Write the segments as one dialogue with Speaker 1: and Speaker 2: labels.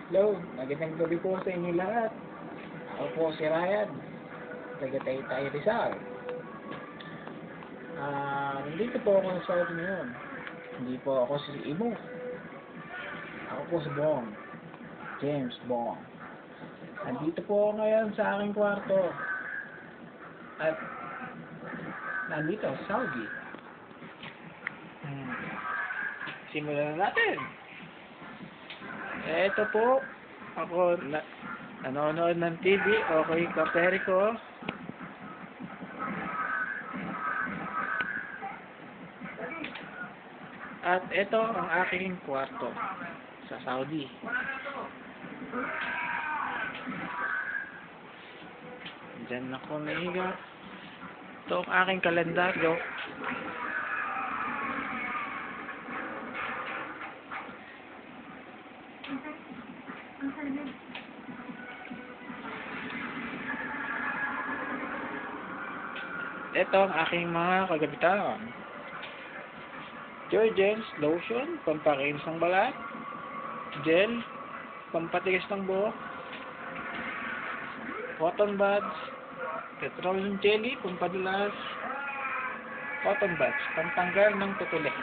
Speaker 1: Hello, magandang gabi po sa inyo lahat. Ako po si Ryan, taga Taytay Rizal. Nandito po ako sa South ngayon. Hindi po ako si Imo. Ako po si Bong. James Bong. Nandito po ako ngayon sa aking kwarto. At nandito sa Saudi. Simulan na natin. Ito po, ako nanonood ng TV, okay, kaperi ko. At ito ang aking kwarto sa Saudi. Diyan ako nahiga. Ito ang aking kalendaryo. Ito ang aking mga kagamitan. Jorgens lotion, pampakinis ng balat. Gel, pampatigas ng buhok. Cotton buds, petroleum jelly, pampadulas. Cotton buds, pantanggal ng tutuli.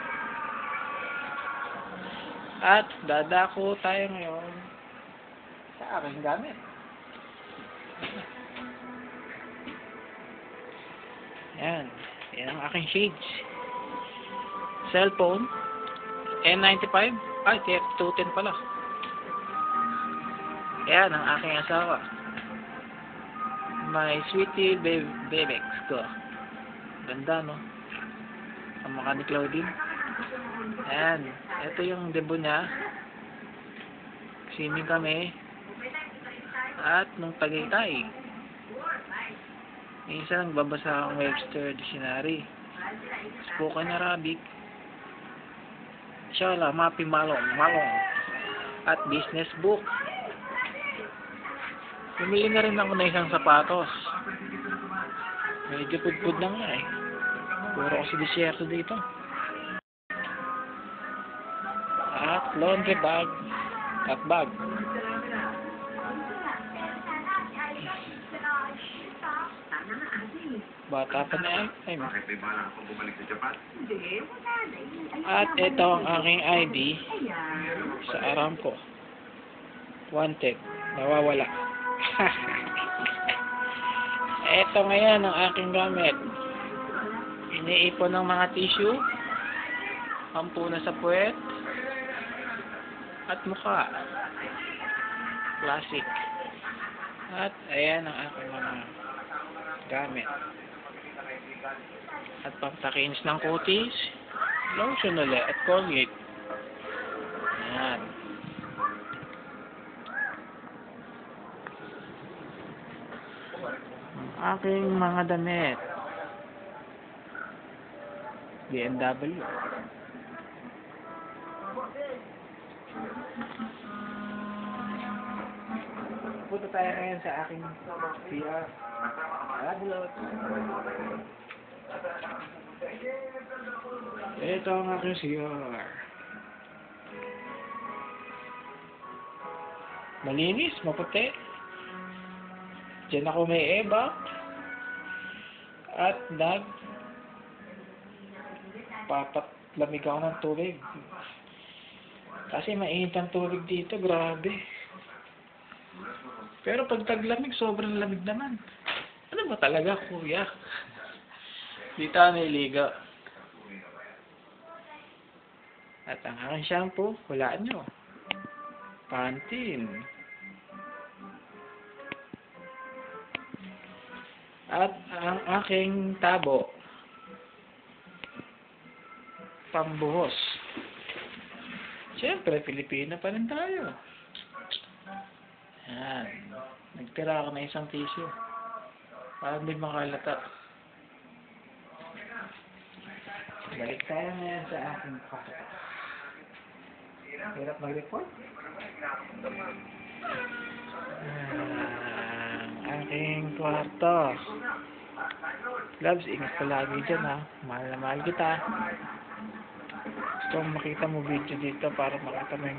Speaker 1: At dadako tayo ngayon sa aking gamit. Yan. Yan ang aking shades. Cellphone. N95. Ay, TF210 pala. Yan ang aking asawa. My sweetie bebex ko. Ganda, no? Ang mukha ni Claudine. Yan. Ito yung debut niya. Swimming kami. At nung Tagaytay. Minsan nagbabasa akong Webster Dictionary. Spoken Arabic. Inshallah, mapi malong. At business book. Bumili na rin ako na isang sapatos. Medyo pudpud na nga eh. Puro kasi disyerto dito. At laundry bag. At bag. Bata pa na yan. Ay, at ito ang aking ID sa Aramco. Wanted. Nawawala. Ito ngayon ang aking gamit. Iniipon ng mga tissue. Pampuna sa puwet. At mukha. Classic. At ayan ang aking mga gamit. At pampakinis ng kutis, lotion ulit at Colgate. Ayan. Ang aking mga damit. BMW. Punta tayo ngayon sa aking CR. Ito ang aking CR. Malinis, maputi. Diyan ako may eba. At papatlamig ako ng tubig. Kasi mainit ang tubig dito, grabe. Pero pag taglamig, sobrang lamig naman. Ano ba talaga, kuya? Dito ako niligo. At ang aking shampoo, hulaan nyo. Pantene. At ang aking tabo. Pambuhos. Siyempre, Pilipino pa rin tayo. Yan. Nagtira ako na isang tissue. Para may makalata. Balik tayo ngayon sa aking kwarto. Hirap mag-report? Ang aking kwarto. Loves, ingat palagi dyan ha. Mahal na mahal kita. Gusto kong makita mo video dito para makita mo yung